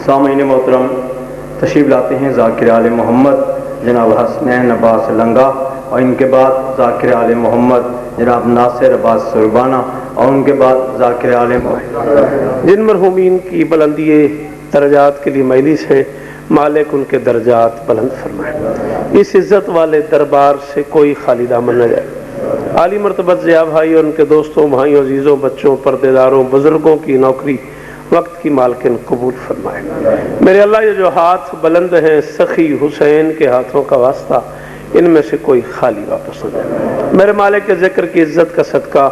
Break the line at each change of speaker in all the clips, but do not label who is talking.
سامعین محترم، تشریف لاتے ہیں ذاکر آل محمد جناب حسنین عباس لنگا، اور ان کے بعد ذاکر آل محمد جناب ناصر عباس سربانہ، اور ان کے بعد ذاکر آل محمد
جن مرحومین کی بلندی درجات کے لیے مجلس ہے، مالک ان کے درجات بلند فرمائے، اس عزت والے دربار سے کوئی خالی دامن نہ جائے۔ عالی مرتبت ضیاء بھائی اور ان کے دوستوں، بھائیوں، عزیزوں، بچوں، پردے داروں، بزرگوں کی نوکری وقت کی مالکن قبول فرمائے۔ میرے اللہ، یہ جو ہاتھ بلند ہیں سخی حسین کے ہاتھوں کا واسطہ، ان میں سے کوئی خالی واپس نہ جائے۔ میرے مالک کے ذکر کی عزت کا صدقہ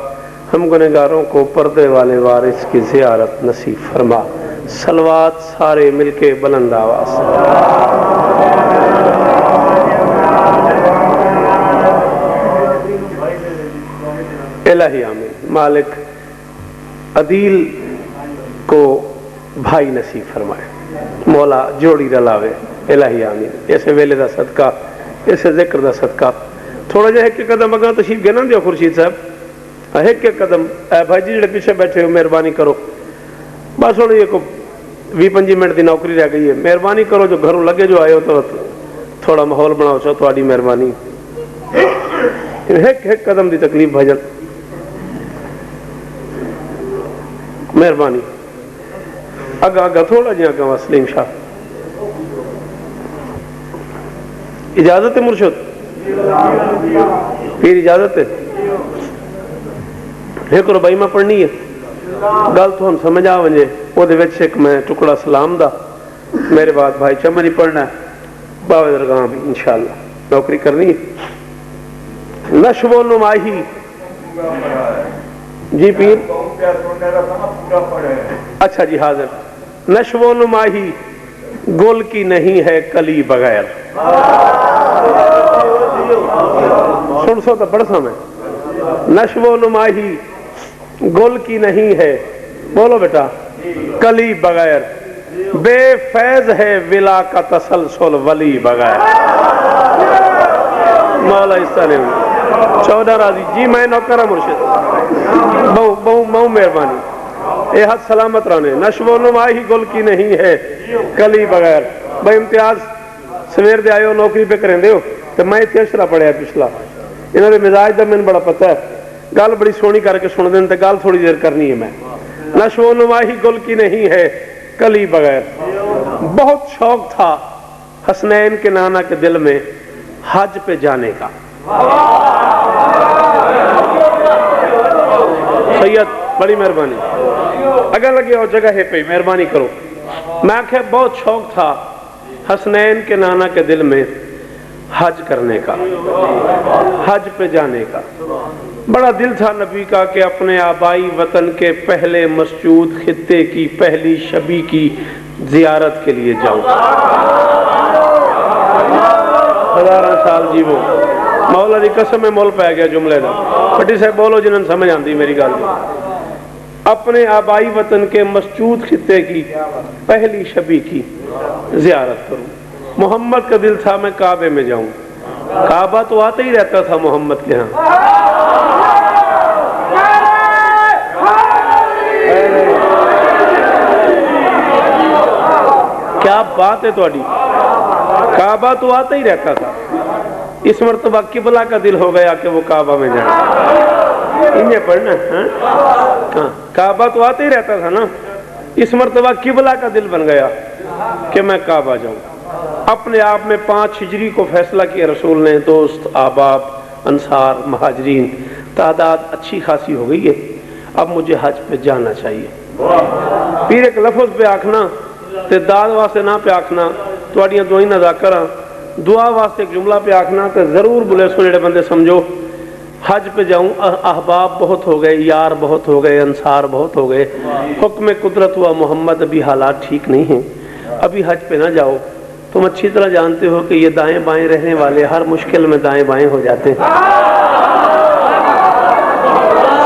ہم گنہگاروں کو پردے والے وارث کی زیارت نصیب فرما۔ صلوات سارے مل کے بلند آواز الہی آمین۔ مالک عدیل کو بھائی نصیب فرمائے، مولا جوڑی رلاوے، الہی آمین۔ ایسے ویلے دا صدقہ، ایسے ذکر دا صدقہ تھوڑا جہا ایک قدم اگاں تشریف گے نا دیو خورشید صاحب، ایک قدم اے بھائی جی جڑے پیچھے بیٹھے ہو، مہربانی کرو، بس ہوں یہ کو 20-25 منٹ دی نوکری رہ گئی ہے، مہربانی کرو جو گھروں لگے جو آئے ہو تو تھوڑا ماحول بناؤ، چاہو تھوڑی مہربانی، ایک قدم دی تکلیف بھجن، مہربانی اگا اگا تھوڑا جہاں اگا سلیم شاہ، اجازت ہے مرشد؟ پھر اجازت ہے؟ ایک ربائی میں پڑھنی ہے، گل تو ہم سمجھ آ ونجے، وہ دے وچ ایک میں ٹکڑا سلام دا، میرے بعد بھائی چمن ہی پڑھنا ہے، باوے درگاہ بھی انشاءاللہ نوکری کرنی ہے۔ نشو و نماہی جی پیر، اچھا جی حاضر۔ نشو و نماہی گل کی نہیں ہے کلی بغیر، سن سو تو پڑھ سا میں، نشو و نماہی گل کی نہیں ہے، بولو بیٹا، کلی بغیر، بے فیض ہے ولا کا تسلسل ولی بغیر۔ مولا السلام 14 راضی جی، میں نوکرہ مرشد، بہو مہربانی، اے حد سلامت رہنے۔ نشو و نماہی گل کی نہیں ہے کلی بغیر۔ بھائی امتیاز سویر دے آئے ہو، نوکری پہ کریں دے ہو، تو میں تیسرا پڑھیا پچھلا، انہوں نے مزاج دا میں بڑا پتہ ہے، گل بڑی سونی کر کے سن دیں، تو گل تھوڑی دیر کرنی ہے میں۔ نشو و نماہی گل کی نہیں ہے کلی بغیر، بہت شوق تھا حسنین کے نانا کے دل میں حج پہ جانے کا۔ سید بڑی مہربانی، اگر لگے اور جگہ ہے پہ مہربانی کرو، میں کہ بہت شوق تھا حسنین کے نانا کے دل میں حج کرنے کا، حج پہ جانے کا۔ بڑا دل تھا نبی کا کہ اپنے آبائی وطن کے پہلے مسجود خطے کی پہلی شبی کی زیارت کے لیے جاؤں۔ ہزاراں سال جی وہ مولا دی قسم میں مول پہ گیا جملے دا، پٹی صاحب بولو جنہوں سمجھ آندی میری گل دی۔ اپنے آبائی وطن کے مسجود خطے کی پہلی شبی کی زیارت کروں، محمد کا دل تھا میں کعبے میں جاؤں، کعبہ تو آتا ہی رہتا تھا محمد کے ہاں۔ کیا بات ہے تھوڑی، کعبہ تو آتا ہی رہتا تھا، اس مرتبہ قبلہ کا دل ہو گیا کہ وہ کعبہ میں جائے، انہیں پڑھنا ہاں، کعبہ تو آتا ہی رہتا تھا نا، اس مرتبہ قبلہ کا دل بن گیا کہ میں کعبہ جاؤں۔ اپنے آپ میں 5 ہجری کو فیصلہ کیا رسول نے، دوست، احباب، انصار، مہاجرین، تعداد اچھی خاصی ہو گئی ہے، اب مجھے حج پہ جانا چاہیے۔ پھر ایک لفظ پہ آکھنا تے داد واسطے نہ پہ آکھنا، تواڈیاں دعائیں نہ ذاکراں، دعا واسطے ایک جملہ پہ آکھنا تے ضرور بولے سو جڑے بندے سمجھو حج پہ جاؤں، احباب بہت ہو گئے، یار بہت ہو گئے، انصار بہت ہو گئے، حکم قدرت ہوا محمد ابھی حالات ٹھیک نہیں ہیں، ابھی حج پہ نہ جاؤ۔ تم اچھی طرح جانتے ہو کہ یہ دائیں بائیں رہنے والے ہر مشکل میں دائیں بائیں ہو جاتے ہیں۔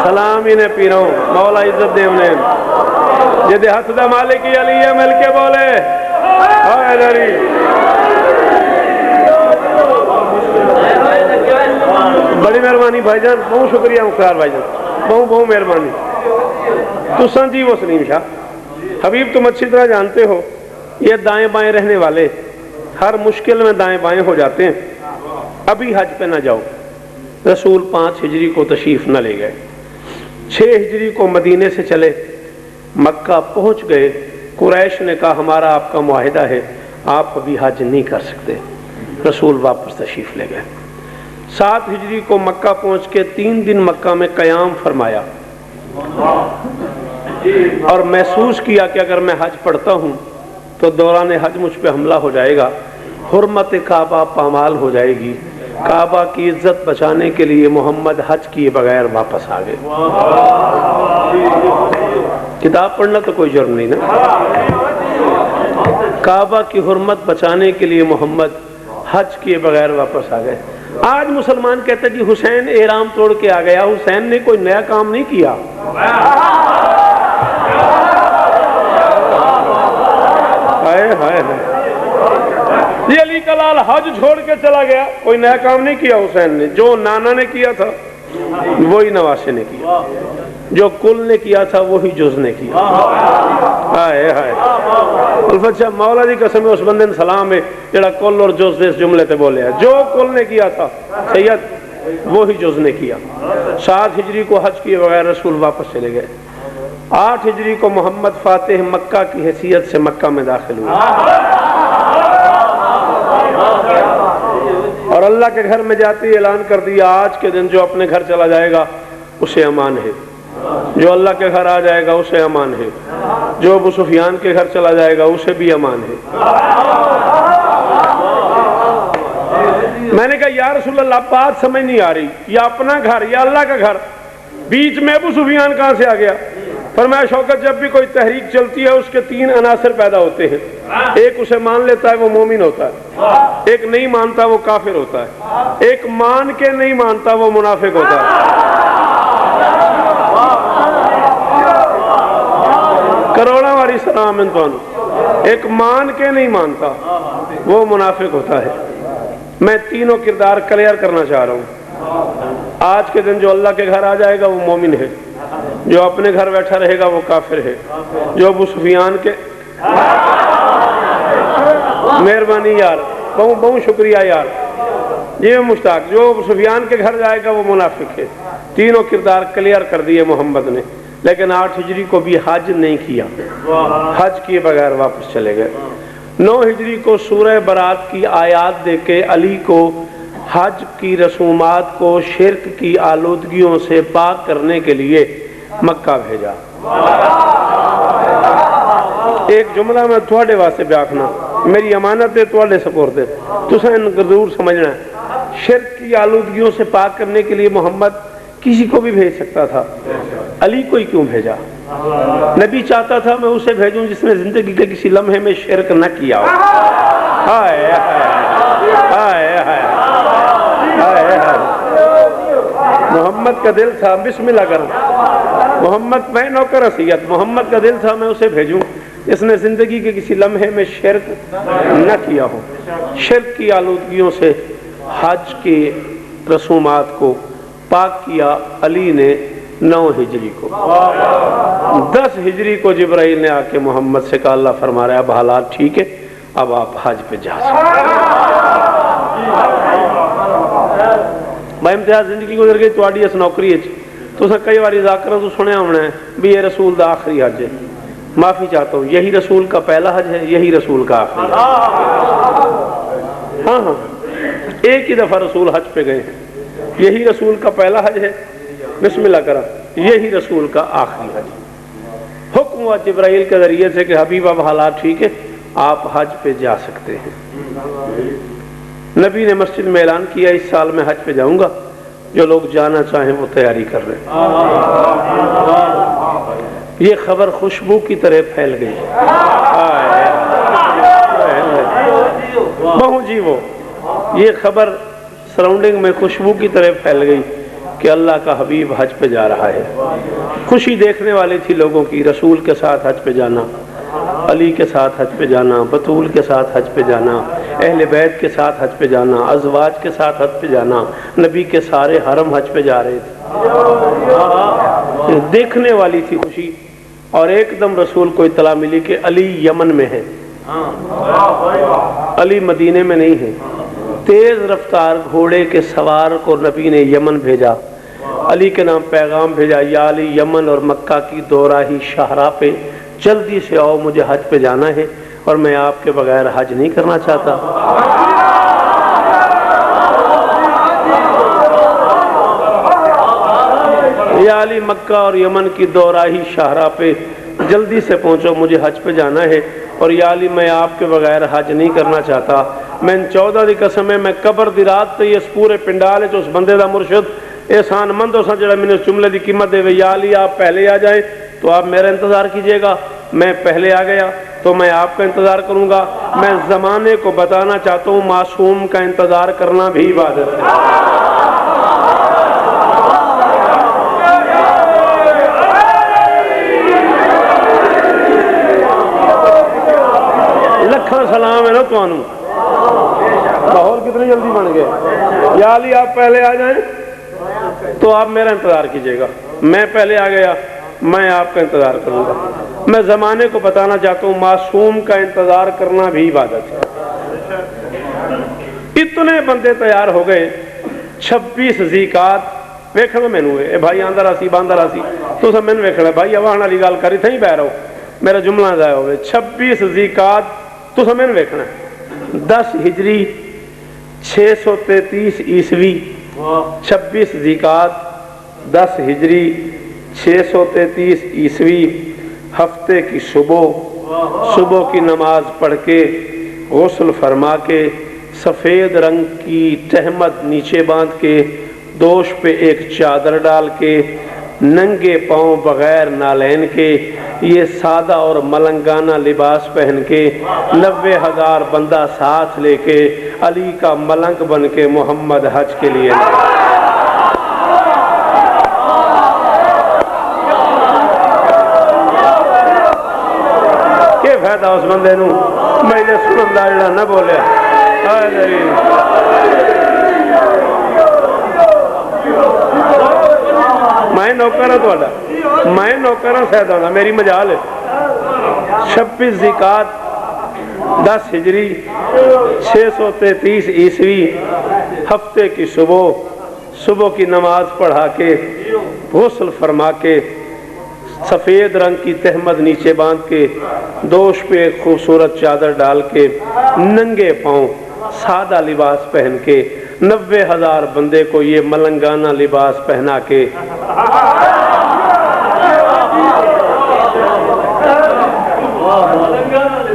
سلام انہیں پیروں، مولا عزت دے انہیں، جدے ہاتھ دا مالک علی ہے، مل کے بولے حیدری۔ بڑی مہربانی بھائی جان، بہت شکریہ مختار بھائی جان، بہت مہربانی۔ تو سن جی وہ سلیم شاہ حبیب، تم اچھی طرح جانتے ہو یہ دائیں بائیں رہنے والے ہر مشکل میں دائیں بائیں ہو جاتے ہیں. ابھی حج پہ نہ جاؤ. رسول 5 ہجری کو تشریف نہ لے گئے. 6 ہجری کو مدینے سے چلے, مکہ پہنچ گئے. قریش نے کہا ہمارا آپ کا معاہدہ ہے, آپ ابھی حج نہیں کر سکتے. رسول واپس تشریف لے گئے. 7 ہجری کو مکہ پہنچ کے 3 دن مکہ میں قیام فرمایا اور محسوس کیا کہ اگر میں حج پڑھتا ہوں تو دوران حج مجھ پہ حملہ ہو جائے گا, حرمت کعبہ پامال ہو جائے گی. کعبہ کی عزت بچانے کے لیے محمد حج کیے بغیر واپس آ گئے. کتاب پڑھنا تو کوئی جرم نہیں نا. کعبہ کی حرمت بچانے کے لیے محمد حج کیے بغیر واپس آ گئے. آج مسلمان کہتے جی حسین احرام توڑ کے آ گیا. حسین نے کوئی نیا کام نہیں کیا. ہائے ہائے یہ علی کا لال حج چھوڑ کے چلا گیا, کوئی نیا کام نہیں کیا حسین نے. جو نانا نے کیا تھا وہی نواسے نے کیا, جو کل نے کیا تھا وہی جز نے کیا. ہائے ہائے الفت شاہ مولا دی قسم اس بندے نے سلام ہے جڑا کل اور جز اس جملے تے بولے. جو کل نے کیا تھا سید وہی جز نے کیا. 7 ہجری کو حج کیے بغیر رسول واپس چلے گئے. 8 ہجری کو محمد فاتح مکہ کی حیثیت سے مکہ میں داخل ہوئے اور اللہ کے گھر میں جاتے ہی اعلان کر دیا آج کے دن جو اپنے گھر چلا جائے گا اسے امان ہے, جو اللہ کے گھر آ جائے گا اسے امان ہے, جو ابو سفیان کے گھر چلا جائے گا اسے بھی امان ہے. میں نے کہا یا رسول اللہ بات سمجھ نہیں آ رہی, یا اپنا گھر یا اللہ کا گھر, بیچ میں ابو سفیان کہاں سے آ گیا؟ فرمایا شوکت جب بھی کوئی تحریک چلتی ہے اس کے 3 عناصر پیدا ہوتے ہیں. ایک اسے مان لیتا ہے وہ مومن ہوتا ہے, ایک نہیں مانتا وہ کافر ہوتا ہے, ایک مان کے نہیں مانتا وہ منافق ہوتا ہے. کروڑا واری سلام انتوانو. ایک مان کے نہیں مانتا وہ منافق ہوتا ہے. میں تینوں کردار کلیئر کرنا چاہ رہا ہوں. آج کے دن جو اللہ کے گھر آ جائے گا وہ مومن ہے, جو اپنے گھر بیٹھا رہے گا وہ کافر ہے, جو ابو سفیان کے مہربانی یار بہت شکریہ یار یہ مشتاق, جو ابو سفیان کے گھر جائے گا وہ منافق ہے. تینوں کردار کلیئر کر دیے محمد نے. لیکن 8 ہجری کو بھی حج نہیں کیا, حج کیے بغیر واپس چلے گئے. 9 ہجری کو سورہ برات کی آیات دے کے علی کو حج کی رسومات کو شرک کی آلودگیوں سے پاک کرنے کے لیے مکہ بھیجا. ایک جملہ میں تھوڑے واسطے بیاکھنا, میری امانت ہے تھوڑے سپورٹ ہے, تسیں ضرور سمجھنا ہے. شرک کی آلودگیوں سے پاک کرنے کے لیے محمد کسی کو بھی بھیج سکتا تھا, علی کو ہی کیوں بھیجا؟ نبی چاہتا تھا میں اسے بھیجوں جس نے زندگی کے کسی لمحے میں شرک نہ کیا ہو. ہائے ہائے ہائے محمد کا دل تھا, بسم اللہ کروں, محمد میں نوکر رسیت, محمد کا دل تھا میں اسے بھیجوں اس نے زندگی کے کسی لمحے میں شرک نہ کیا ہو. شرک کی آلودگیوں سے حج کی رسومات کو پاک کیا علی نے 9 ہجری کو. 10 ہجری کو جبرائیل نے آ کے محمد سے کہا اللہ فرما رہا ہے اب حالات ٹھیک ہے, اب آپ حج پہ جا میں امتیاز زندگی گزر گئی تواڈی اس نوکری ہے تو کئی باری ذاکرہ تو سنیا ہونا ہے بھی یہ رسول دا آخری حج ہے. معافی چاہتا ہوں, یہی رسول کا پہلا حج ہے, یہی رسول کا آخری حج. ہاں ہاں ایک ہی دفعہ رسول حج پہ گئے ہیں, یہی رسول کا پہلا حج ہے, بسم اللہ کرا, یہی رسول کا آخری حج. حکم ہوا جبرائیل کے ذریعے سے کہ حبیب اب حالات ٹھیک ہے آپ حج پہ جا سکتے ہیں. نبی نے مسجد میں اعلان کیا اس سال میں حج پہ جاؤں گا, جو لوگ جانا چاہیں وہ تیاری کر رہے ہیں. یہ خبر خوشبو کی طرح پھیل گئی. بہو جی وہ یہ خبر سراؤنڈنگ میں خوشبو کی طرح پھیل گئی کہ اللہ کا حبیب حج پہ جا رہا ہے. خوشی دیکھنے والی تھی لوگوں کی, رسول کے ساتھ حج پہ جانا, علی کے ساتھ حج پہ جانا, بطول کے ساتھ حج پہ جانا, اہل بیت کے ساتھ حج پہ جانا, ازواج کے ساتھ حج پہ جانا. نبی کے سارے حرم حج پہ جا رہے تھے, دیکھنے والی تھی خوشی. اور ایک دم رسول کو اطلاع ملی کہ علی یمن میں ہے, علی مدینے میں نہیں ہے. تیز رفتار گھوڑے کے سوار کو نبی نے یمن بھیجا. علی کے نام پیغام بھیجا, یا علی یمن اور مکہ کی دوراہی شاہراہ پہ جلدی سے آؤ, مجھے حج پہ جانا ہے اور میں آپ کے بغیر حج نہیں کرنا چاہتا. یا علی مکہ اور یمن کی دوراہی شاہراہ پہ جلدی سے پہنچو, مجھے حج پہ جانا ہے, اور یا علی میں آپ کے بغیر حج نہیں کرنا چاہتا. میں 14 دی قسم ہے, میں قبر دی رات تے اس پورے پنڈال وچ اس بندے دا مرشد احسان مند ہو سا جڑا میں نے اس جملے دی قیمت دے. یا علی آپ پہلے آ جائیں تو آپ میرا انتظار کیجئے گا, میں پہلے آ گیا تو میں آپ کا انتظار کروں گا. میں زمانے کو بتانا چاہتا ہوں معصوم کا انتظار کرنا بھی عبادت ہے. سلام ہے نا تمہوں. لاہور کتنی جلدی بن گئے. یا علی آپ پہلے آ جائیں تو آپ میرا انتظار کیجئے گا, میں پہلے آ گیا میں آپ کا انتظار کروں گا. میں زمانے کو بتانا چاہتا ہوں معصوم کا انتظار کرنا بھی عبادت ہے. اتنے بندے تیار ہو گئے. 26 ذیقات ویکھنا مینوں اے بھائی آندا راسی باندہ راسی تو سب مینوں ویکھنا بھائی اوان والی گل کری تھیں بہ رہو میرا جملہ ضائع ہوئے. 26 ذیقات تو سب مینوں ویکھنا 10 ہجری 633 عیسوی. 26 ذیقات 10 ہجری 633 عیسوی ہفتے کی صبح کی نماز پڑھ کے غسل فرما کے سفید رنگ کی تہمت نیچے باندھ کے دوش پہ ایک چادر ڈال کے ننگے پاؤں بغیر نالین کے یہ سادہ اور ملنگانہ لباس پہن کے 90,000 بندہ ساتھ لے کے علی کا ملنگ بن کے محمد حج کے لیے. کیا فائدہ اس بندے نو میں نے سنن دا جڑا نہ بولیا. میں نوکر ہوں تہاڈا, میں نوکر ہوں سیداں, میری مجال ہے. 26 ذیقات 10 ہجری 633 عیسوی ہفتے کی صبح کی نماز پڑھا کے غسل فرما کے سفید رنگ کی تہمت نیچے باندھ کے دوش پہ ایک خوبصورت چادر ڈال کے ننگے پاؤں سادہ لباس پہن کے 90,000 بندے کو یہ ملنگانہ لباس پہنا کے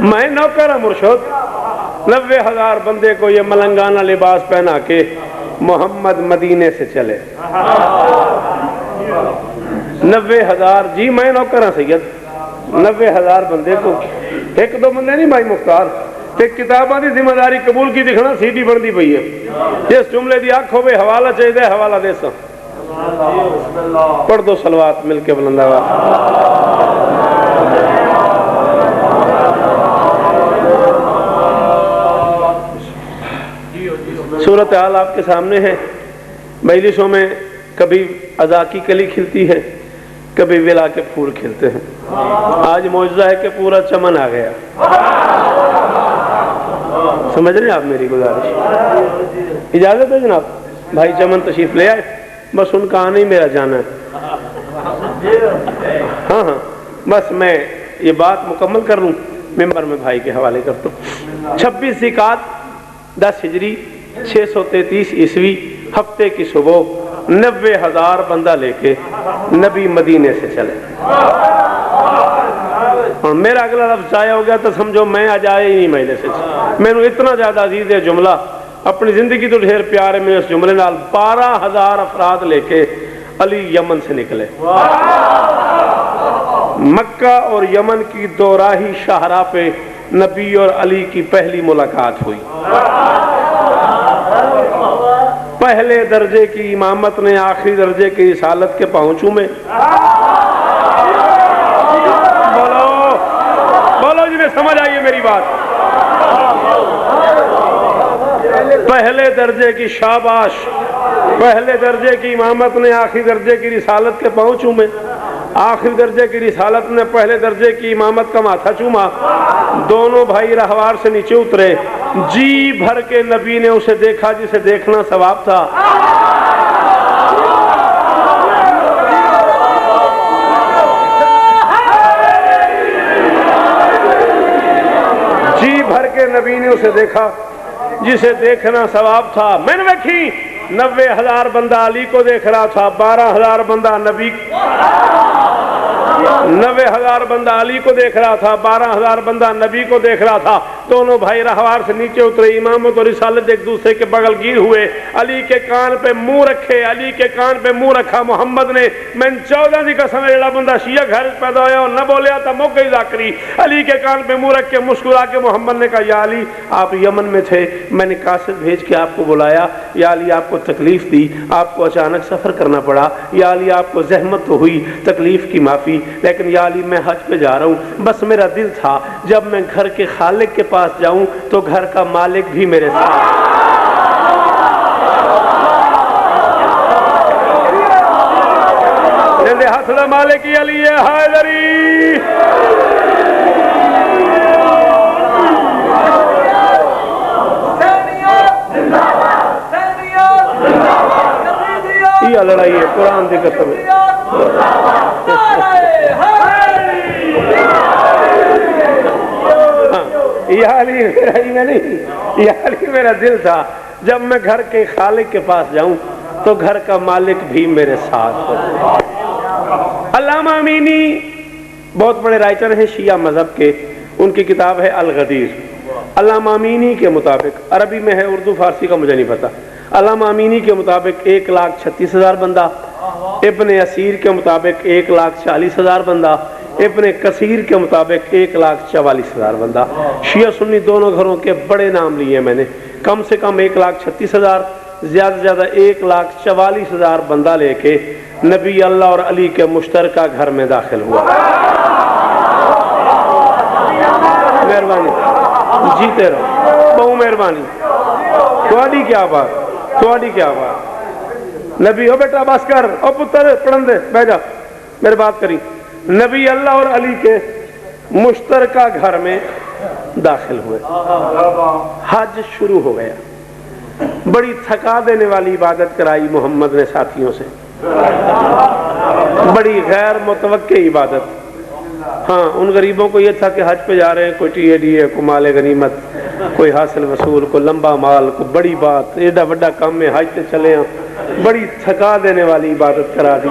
میں نوکر مرشد 90,000 بندے کو یہ ملنگانہ لباس پہنا کے محمد مدینے سے چلے. 90,000 جی میں نوکر ہوں سید. 90,000 بندے کو ایک دو بندے نہیں بھائی مختار ایک کتاباں دی ذمہ داری قبول کی دکھنا سیٹی بنتی پئی ہے. جس جملے دی آنکھ ہوئے حوالہ چاہیے حوالہ دے سا. پڑھ دو صلوات مل کے بلند آواز. صورتحال آپ کے سامنے ہے. مجلسوں میں کبھی عزا کی کلی کھلتی ہے, کبھی ولا کے پھول کھلتے ہیں. آج معجزہ ہے کہ پورا چمن آ گیا. سمجھ رہے ہیں آپ میری گزارش؟ اجازت ہے جناب بھائی چمن تشریف لے آئے, بس ان کا آنا ہی میرا جانا ہے. ہاں بس میں یہ بات مکمل کر لوں ممبر میں بھائی کے حوالے کرتا ہوں. 26 ذیقات 10 ہجری 633 عیسوی ہفتے کی صبح 90,000 بندہ لے کے نبی مدینے سے چلے. اور میرا اگلا لفظ ضائع ہو گیا تو سمجھو میں آج آیا ہی نہیں مہینے سے. میں نے اتنا زیادہ عزیز ہے جملہ, اپنی زندگی تو ڈھیر پیار ہے میں اس جملے نال. 12,000 افراد لے کے علی یمن سے نکلے. مکہ اور یمن کی دوراہی شاہراہ پہ نبی اور علی کی پہلی ملاقات ہوئی. پہلے درجے کی امامت نے آخری درجے کی رسالت کے پہنچوں میں. بولو جنہیں سمجھ آئیے میری بات. پہلے درجے کی شاباش, پہلے درجے کی امامت نے آخری درجے کی رسالت کے پہنچوں میں. آخری درجے کی رسالت نے پہلے درجے کی امامت کا ماتھا چوما، دونوں بھائی راہوار سے نیچے اترے، جی بھر کے نبی نے اسے دیکھا جسے دیکھنا ثواب تھا۔ جی بھر کے نبی نے اسے دیکھا جسے دیکھنا ثواب تھا۔ میں نے دیکھی 90,000 بندہ علی کو دیکھ رہا تھا، 12,000 بندہ نبی، 90,000 بندہ علی کو دیکھ رہا تھا، 12,000 بندہ نبی کو دیکھ رہا تھا۔ دونوں بھائی راہوار سے نیچے اترے، امامت اور رسالت ایک دوسرے کے بغل گیر ہوئے، علی کے کان پہ منہ رکھے، علی کے کان پہ منہ رکھا محمد نے۔ میں 14 دی قسم ہے جڑا بندہ شیعہ گھر پیدا ہویا اور نہ بولیا تھا موقع ذاکری، علی کے کان پہ منہ رکھ کے مسکرا کے محمد نے کہا یا علی آپ یمن میں تھے، میں نے قاصد بھیج کے آپ کو بلایا، یا علی آپ کو تکلیف دی، آپ کو اچانک سفر کرنا پڑا، یا علی آپ کو زحمت تو ہوئی، تکلیف کی معافی، لیکن یا علی میں حج پہ جا رہا ہوں، بس میرا دل تھا جب میں گھر کے خالق کے پاس جاؤں تو گھر کا مالک بھی میرے ساتھ۔ جلدی حسن مالک علی حیدری۔ یہ لڑائی ہے قرآن دی قسم ہے۔ یہ علی میرا دل تھا جب میں گھر کے خالق کے پاس جاؤں تو گھر کا مالک بھی میرے ساتھ ہو۔ علامہ امینی بہت بڑے رائٹر ہیں شیعہ مذہب کے، ان کی کتاب ہے الغدیر۔ علامہ امینی کے مطابق، عربی میں ہے، اردو فارسی کا مجھے نہیں پتا، علامہ امینی کے مطابق 1,36,000 بندہ، ابن اسیر کے مطابق 1,40,000 بندہ، ابن کثیر کے مطابق 1,44,000 بندہ۔ شیعہ سنی دونوں گھروں کے بڑے نام لیے میں نے، کم سے کم 1,36,000، زیادہ سے زیادہ 1,44,000 بندہ لے کے نبی اللہ اور علی کے مشترکہ گھر میں داخل ہوا۔ مہربانی جیتے رہو، بہو مہربانی، تھوڑی کیا بات، تھوڑی کیا بات۔ نبی ہو بیٹا بس کر، او پتر پڑھن دے، بہ جا، میرے بات کری۔ نبی اللہ اور علی کے مشترکہ گھر میں داخل ہوئے، حج شروع ہو گیا۔ بڑی تھکا دینے والی عبادت کرائی محمد نے ساتھیوں سے، بڑی غیر متوقع عبادت۔ ہاں ان غریبوں کو یہ تھا کہ حج پہ جا رہے ہیں، کوئی ٹی اے ڈی ہے، کوئی مال غنیمت، کوئی حاصل وصول، کوئی لمبا مال، کوئی بڑی بات، ایڈا بڑا کام میں حج تے چلے ہیں، بڑی تھکا دینے والی عبادت کرا دی۔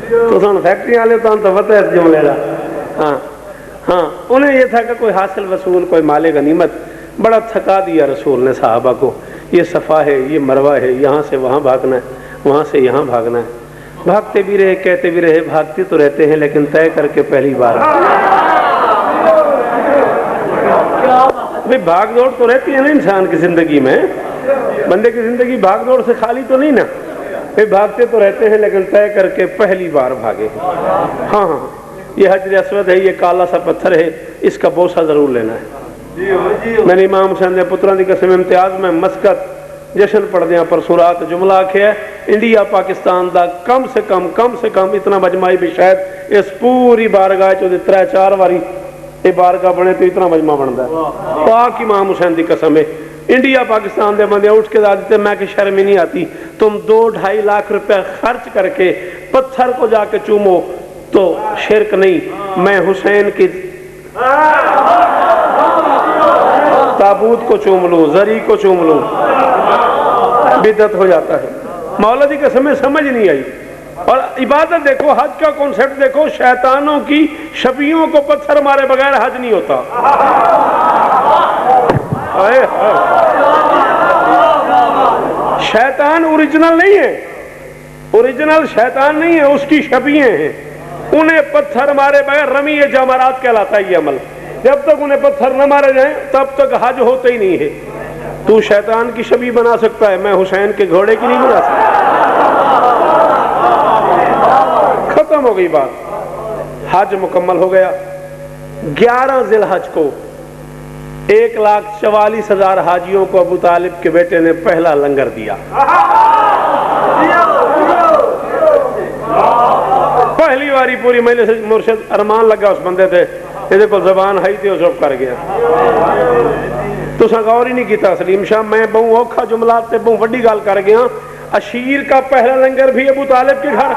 تو سن فیکٹری والے تو پتہ ہے اس جملے کا۔ ہاں انہیں یہ تھا کہ کوئی حاصل وصول، کوئی مال غنیمت، بڑا تھکا دیا رسول نے صحابہ کو۔ یہ صفا ہے، یہ مروہ ہے، یہاں سے وہاں بھاگنا ہے، وہاں سے یہاں بھاگنا ہے۔ بھاگتے بھی رہے، کہتے بھی رہے، بھاگتے تو رہتے ہیں لیکن طے کر کے پہلی بار۔ بھاگ دوڑ تو رہتی ہے نا انسان کی زندگی میں، بندے کی زندگی بھاگ دوڑ سے خالی تو نہیں نا، بھاگتے تو رہتے ہیں لیکن طے کر کے پہلی بار بھاگے۔ ہاں یہ حجر اسود ہے، یہ کالا سا پتھر ہے، اس کا بوسہ ضرور لینا ہے۔ میں نے امام حسین دے پتران دی قسم امتیاز میں مسکت جشن پڑھ دیا پرسوں رات جملہ آکھیا ہے، انڈیا پاکستان دا کم سے کم اتنا مجمعی بھی شاید اس پوری بارگاہ چو 3-4 واری یہ بارگاہ بنے تو اتنا مجمع بنتا ہے۔ پاک امام حسین دی قسم ہے، انڈیا پاکستان دے بندے اٹھ کے داد دیتے، میں کہ شرم ہی نہیں آتی، تم 2-2.5 لاکھ روپے خرچ کر کے پتھر کو جا کے چومو تو شرک نہیں، میں حسین کی تابوت کو چوم لوں، زری کو چوم لوں، بدعت ہو جاتا ہے۔ مولا دی قسم سمجھ نہیں آئی۔ اور عبادت دیکھو، حج کا کانسیپٹ دیکھو، شیطانوں کی شبیہوں کو پتھر مارے بغیر حج نہیں ہوتا۔ شیطان اوریجنل نہیں ہے، اوریجنل شیطان نہیں ہے، اس کی شبیہیں ہیں، انہیں پتھر مارے بغیر رمی جمرات کہلاتا ہے یہ عمل۔ جب تک انہیں پتھر نہ مارے جائیں تب تک حج ہوتا ہی نہیں ہے۔ تو شیطان کی شبیہ بنا سکتا ہے، میں حسین کے گھوڑے کی نہیں بنا سکتا۔ ختم ہو گئی بات، حج مکمل ہو گیا۔ 11 ذی الحج کو 1,44,000 حاجیوں کو ابو طالب کے بیٹے نے پہلا لنگر دیا۔ پہلی واری پوری مجلس مرشد ارمان لگا اس بندے تے یہ کو زبان ہائی تھی وہ چپ کر گیا. تو غور ہی نہیں کیتا سلیم شاہ میں بہوں اوکھا جملات تے بہوں وڈی گال کر گیا. اشیر کا پہلا لنگر بھی ابو طالب کے گھر.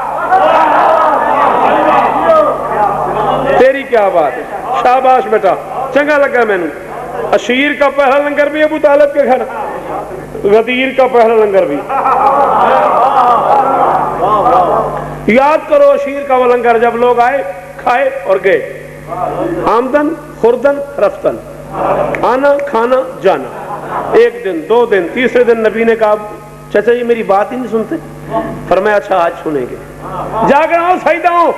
تیری کیا بات ہے, شاباش بیٹا, چنگا لگا میں نے. اشیر کا پہلا لنگر بھی ابو طالب کے گھر, غدیر کا پہلا لنگر بھی. یاد کرو اشیر کا وہ لنگر جب لوگ آئے کھائے اور گئے. آمدن خوردن رفتن, آنا کھانا جانا. ایک دن دو دن تیسرے دن نبی نے کہا چچا جی میری بات ہی نہیں سنتے. فرمایا اچھا آج سنیں گے. جاگنا ہو سجدہ ہو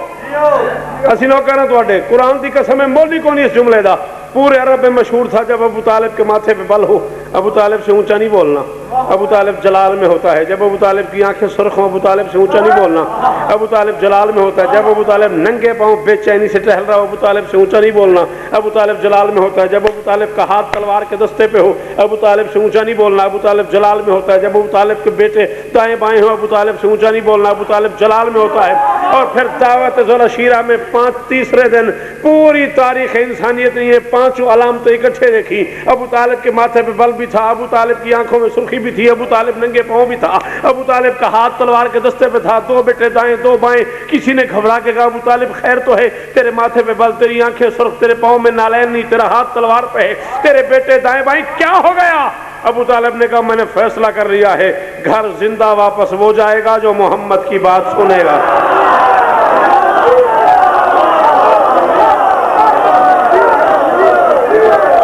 اسی نو کہنا تو قرآن دی قسم ہے مولی کو نہیں اس جملے دا. پورے عرب میں مشہور تھا جب ابو طالب کے ماتھے پہ بل ہو ابو طالب سے اونچا نہیں بولنا. ابو طالب جلال میں ہوتا ہے. جب ابو طالب کی آنکھیں سرخ ہوں ابو طالب سے اونچا نہیں بولنا. ابو طالب جلال میں ہوتا ہے. جب ابو طالب ننگے پاؤں بے چینی سے ٹہل رہا ہو ابو طالب سے اونچا نہیں بولنا. ابو طالب جلال میں ہوتا ہے. جب ابو طالب کا ہاتھ تلوار کے دستے پہ ہو ابو طالب سے اونچا نہیں بولنا. ابو طالب جلال میں ہوتا ہے. جب ابو طالب کے بیٹے دائیں بائیں ہوں ابو طالب سے اونچا نہیں بولنا. ابو طالب جلال میں ہوتا ہے. اور پھر دعوت ذوالعشیرہ میں تیسرے دن پوری تاریخ انسانیت نے یہ پانچوں علامتیں اکٹھے دیکھی. ابو طالب کے ماتھے پہ بل بھی تھا, ابو طالب کی آنکھوں میں سرخی بھی تھی, ابو طالب ننگے پاؤں بھی تھا, ابو طالب کا ہاتھ تلوار کے دستے پہ تھا, دو بیٹے دائیں دو بائیں. کسی نے گھبرا کے کہا ابو طالب خیر تو ہے, تیرے ماتھے پہ بل, تیری آنکھیں سرخ, تیرے پاؤں میں نالین نہیں, تیرا ہاتھ تلوار پہ ہے, تیرے بیٹے دائیں بائیں, کیا ہو گیا؟ ابو طالب نے کہا میں نے فیصلہ کر لیا ہے, گھر زندہ واپس وہ جائے گا جو محمد کی بات سنے گا.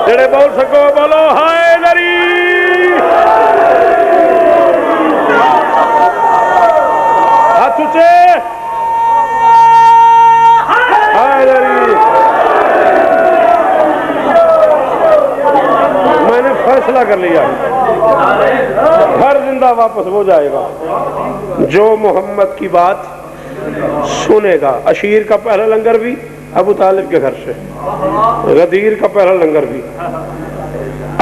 جڑے بول سکو بولو حیدری. ہاتھ اونچے. حیدری. میں نے فیصلہ کر لیا, گھر زندہ واپس وہ جائے گا جو محمد کی بات سنے گا. اشیر کا پہلا لنگر بھی ابو طالب کے گھر سے, غدیر کا پہلا لنگر بھی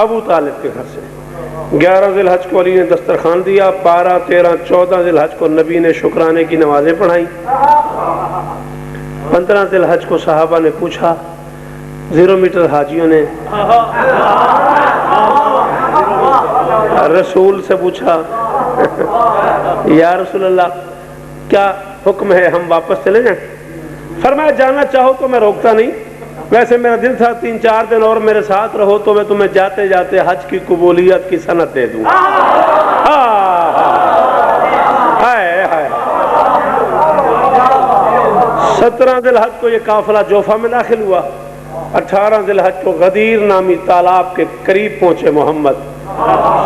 ابو طالب کے گھر سے. 11 ذی الحج کو علی نے دسترخوان دیا, 12 13 14 ذی الحج کو نبی نے شکرانے کی نمازیں پڑھائیں, 15 ذی الحج کو صحابہ نے پوچھا, 0 میٹر حاجیوں نے رسول سے پوچھا یا رسول اللہ کیا حکم ہے ہم واپس چلے جائیں؟ فرمایا جانا چاہو تو میں روکتا نہیں, ویسے میرا دل تھا 3-4 دن اور میرے ساتھ رہو تو میں تمہیں جاتے جاتے حج کی قبولیت کی سند دے دوں. ہائے ہائے. 17 ذی الحج کو یہ قافلہ جوفا میں داخل ہوا. 18 ذی الحج کو غدیر نامی تالاب کے قریب پہنچے محمد.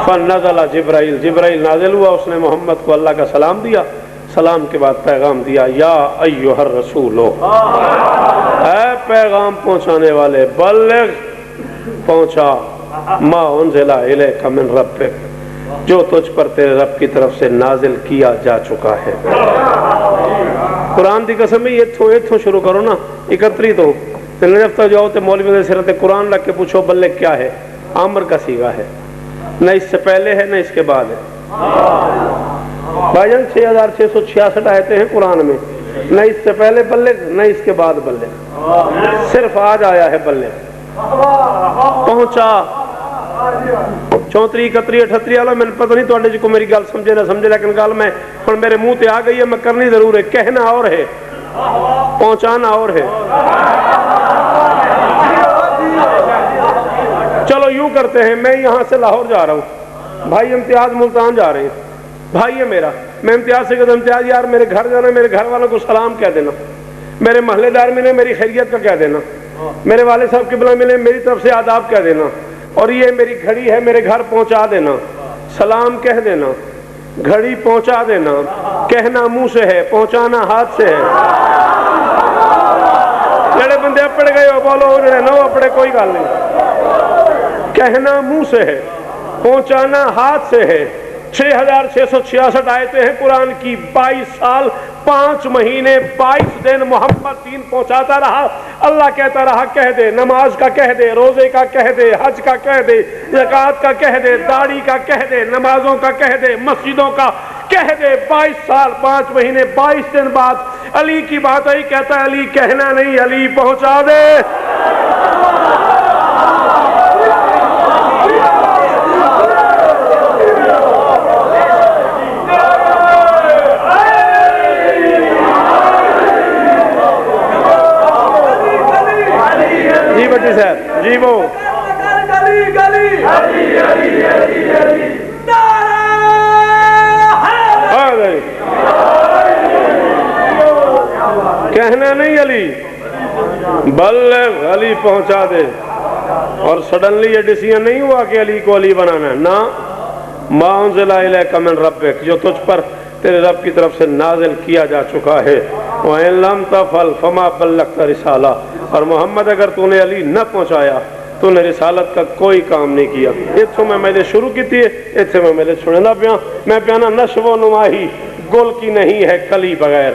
فنزل جبرائیل, جبرائیل نازل ہوا, اس نے محمد کو اللہ کا سلام دیا. سلام کے بعد پیغام دیا, یا ایھا الرسول, اے پیغام پہنچانے والے, بلغ پہنچا, ما انزل الیک من ربک, جو تجھ پر تیرے رب کی طرف سے نازل کیا جا چکا ہے. قرآن دی قسم ہے یہ شروع کرو نا 31 تو نجف تک جاؤ تو مولوی نے سیرت قرآن رکھ کے پوچھو بلغ کیا ہے. عامر کا صیغہ ہے, نہ اس سے پہلے ہے نہ اس کے بعد ہے. بھائی جان 6666 آیتیں ہیں قرآن میں, نہ اس سے پہلے بلغ نہ اس کے بعد بلغ, صرف آج آیا ہے بلغ. پہنچا 34 31 38 والا میں پتہ نہیں تو کو میری گل سمجھے نہ سمجھے, لیکن گل میں میرے منہ تے آ گئی ہے, میں کرنی ضرور ہے. کہنا اور ہے, پہنچانا اور ہے. چلو یوں کرتے ہیں, میں یہاں سے لاہور جا رہا ہوں, بھائی امتیاز ملتان جا رہے ہیں, بھائی ہے میرا, میں امتیاز سے کہتا ہوں امتیاز یار میرے گھر جانا, میرے گھر والوں کو سلام کہہ دینا, میرے محلے دار ملے میری خیریت کا کہہ دینا, میرے والد صاحب قبلہ ملے میری طرف سے آداب کہہ دینا, اور یہ میری گھڑی ہے میرے گھر پہنچا دینا. سلام کہہ دینا, گھڑی پہنچا دینا. کہنا منہ سے ہے, پہنچانا ہاتھ سے ہے. جڑے بندے اپڑ گئے ہو بولو, جڑے نو اپڑے کوئی گل نہیں. کہنا منہ سے ہے, پہنچانا ہاتھ سے ہے. 6666 آیتیں ہیں قرآن کی, 22 سال 5 مہینے 22 دن محمد دین پہنچاتا رہا. اللہ کہتا رہا کہہ دے, نماز کا کہہ دے, روزے کا کہہ دے, حج کا کہہ دے, زکوٰۃ کا کہہ دے, داڑھی کا کہہ دے, نمازوں کا کہہ دے, مسجدوں کا کہہ دے. 22 سال 5 مہینے 22 دن بعد علی کی بات آئی کہتا ہے علی کہنا نہیں علی پہنچا دے. جی بٹی صاحب جی وہ کہنا نہیں علی بلغ علی پہنچا دے. اور سڈنلی یہ ڈیسیژن نہیں ہوا کہ علی کو علی بنانا ہے نہ. ما انزل الیک من ربک جو تجھ پر تیرے رب کی طرف سے نازل کیا جا چکا ہے. وَإِن لَمْ تَفْعَلْ فَمَا بَلَّغْتَ رِسَالَةَ اور محمد اگر تو نے علی نہ پہنچایا تو نے رسالت کا کوئی کام نہیں کیا. اتھوں میں نے شروع کی تھی اتھے میں چھوڑنا پیا میں پیانا نشو و نماہی گل کی نہیں ہے کلی بغیر.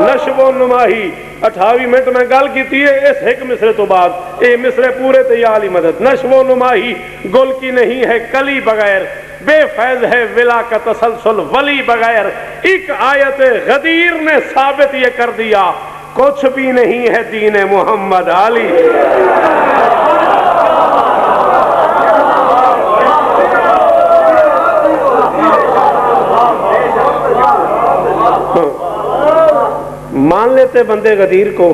نشو و نماہی 28 منٹ میں گل کی ہے اس ایک مصرے تو بعد اے مصرے پورے تے یا علی مدد. نشو و نماہی گل کی نہیں ہے کلی بغیر بے فیض ہے ولا کا تسلسل ولی بغیر. ایک آیت غدیر نے ثابت یہ کر دیا کچھ بھی نہیں ہے دین محمد علی. مان لیتے بندے غدیر کو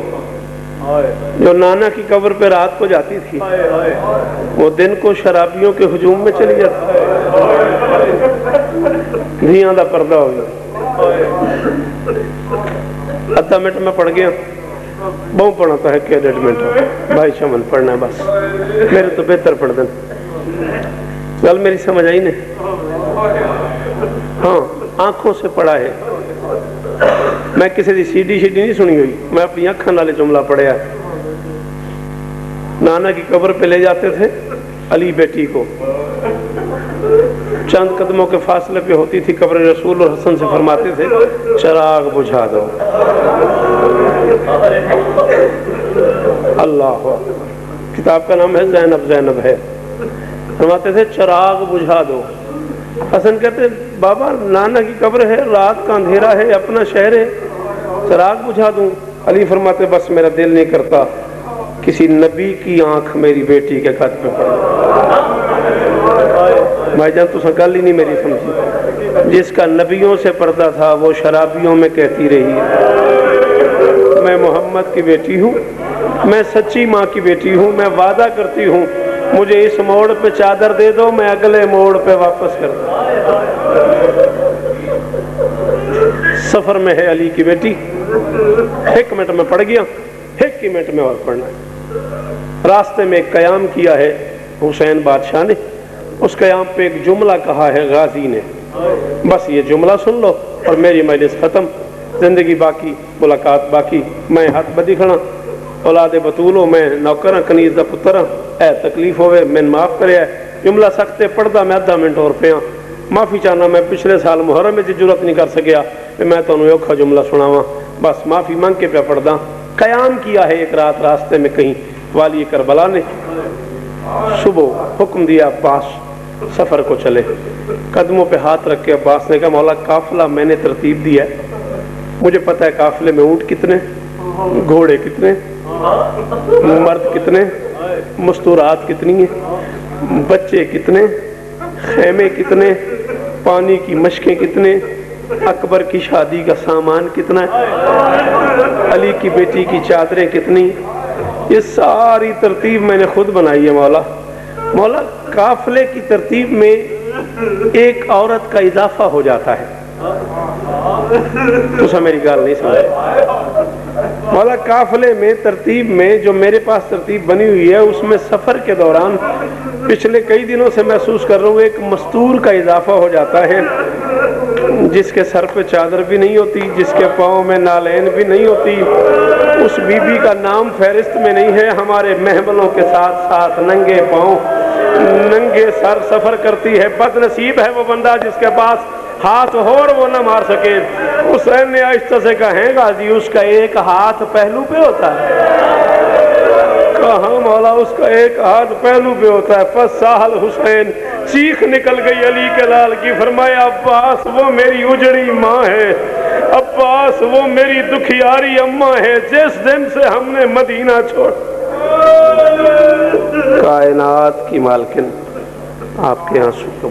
جو نانا کی قبر پہ رات کو جاتی تھی وہ دن کو شرابیوں کے ہجوم میں چلی جاتی دھیاں دا پردہ ہو گیا. آدھا منٹ میں پڑھ گیا بہت پڑھاتا ہے کہ 1.5 منٹ بھائی شمن پڑھنا ہے بس میرے تو بہتر پڑھ دیں. گل میری سمجھ آئی نہیں؟ ہاں آنکھوں سے پڑھا ہے میں کسی دی سی ڈی نہیں سنی ہوئی میں اپنی آنکھوں نالے جملہ پڑھیا. نانا کی قبر پہ لے جاتے تھے علی بیٹی کو چند قدموں کے فاصلے پہ ہوتی تھی قبر رسول اور حسن سے فرماتے تھے چراغ بجھا دو. اللہ کتاب کا نام ہے زینب ہے. فرماتے تھے چراغ بجھا دو. حسن کہتے بابا نانا کی قبر ہے رات کا اندھیرا ہے اپنا شہر ہے چراغ بجھا دوں. علی فرماتے بس میرا دل نہیں کرتا کسی نبی کی آنکھ میری بیٹی کے قد پہ پڑے. بھائی جان تو گل ہی نہیں میری سمجھی. جس کا نبیوں سے پردہ تھا وہ شرابیوں میں کہتی رہی میں محمد کی بیٹی ہوں میں سچی ماں کی بیٹی ہوں میں وعدہ کرتی ہوں مجھے اس موڑ پہ چادر دے دو میں اگلے موڑ پہ واپس کر دوں. سفر میں ہے علی کی بیٹی 1 منٹ میں پڑھ گیا 1 ہی منٹ میں اور پڑھنا ہے. راستے میں ایک قیام کیا ہے حسین بادشاہ نے. اس قیام پہ ایک جملہ کہا ہے غازی نے بس یہ جملہ سن لو اور میری مجلس ختم. زندگی باقی ملاقات باقی. میں ہاتھ بدی کھڑا اولاد بطولو میں نوکراں کنیز دا پتراں اے تکلیف ہوئے میں معاف کرے. جملہ سختے پڑھدا میں 1/2 منٹ اور پیاں معافی چاہنا میں پچھلے سال محرم میں جرت نہیں کر سکیا کہ میں تانوں اوکھا جملہ سناواں بس معافی مانگ کے پیا پڑھدا. قیام کیا ہے ایک رات راستے میں کہیں والی کربلا نے. صبح حکم دیا عباس سفر کو چلے. قدموں پہ ہاتھ رکھ کے عباس نے کہا مولا قافلہ میں نے ترتیب دی ہے مجھے پتہ ہے قافلے میں اونٹ کتنے گھوڑے کتنے مرد کتنے مستورات کتنی ہیں بچے کتنے خیمے کتنے پانی کی مشکیں کتنے اکبر کی شادی کا سامان کتنا ہے علی کی بیٹی کی چادریں کتنی. یہ ساری ترتیب میں نے خود بنائی ہے مولا. قافلے کی ترتیب میں ایک عورت کا اضافہ ہو جاتا ہے. تو میری گال نہیں سمجھ مولا. قافلے میں ترتیب میں جو میرے پاس ترتیب بنی ہوئی ہے اس میں سفر کے دوران پچھلے کئی دنوں سے محسوس کر رہا ہوں ایک مستور کا اضافہ ہو جاتا ہے جس کے سر پہ چادر بھی نہیں ہوتی جس کے پاؤں میں نالین بھی نہیں ہوتی. اس بی بی کا نام فہرست میں نہیں ہے. ہمارے محملوں کے ساتھ ساتھ ننگے پاؤں ننگے سر سفر کرتی ہے. بد نصیب ہے وہ بندہ جس کے پاس ہاتھ ہو اور وہ نہ مار سکے. حسین نے آہستہ سے کہا ہے غازی اس کا ایک ہاتھ پہلو پہ ہوتا ہے. کہاں مولا اس کا ایک ہاتھ پہلو پہ ہوتا ہے. پس ساحل حسین چیخ نکل گئی علی کے لال کی. فرمایا عباس وہ میری اجڑی ماں ہے عباس وہ میری دکھیاری اماں ہے جس دن سے ہم نے مدینہ چھوڑ. کائنات کی مالکن آپ کے آنسو کو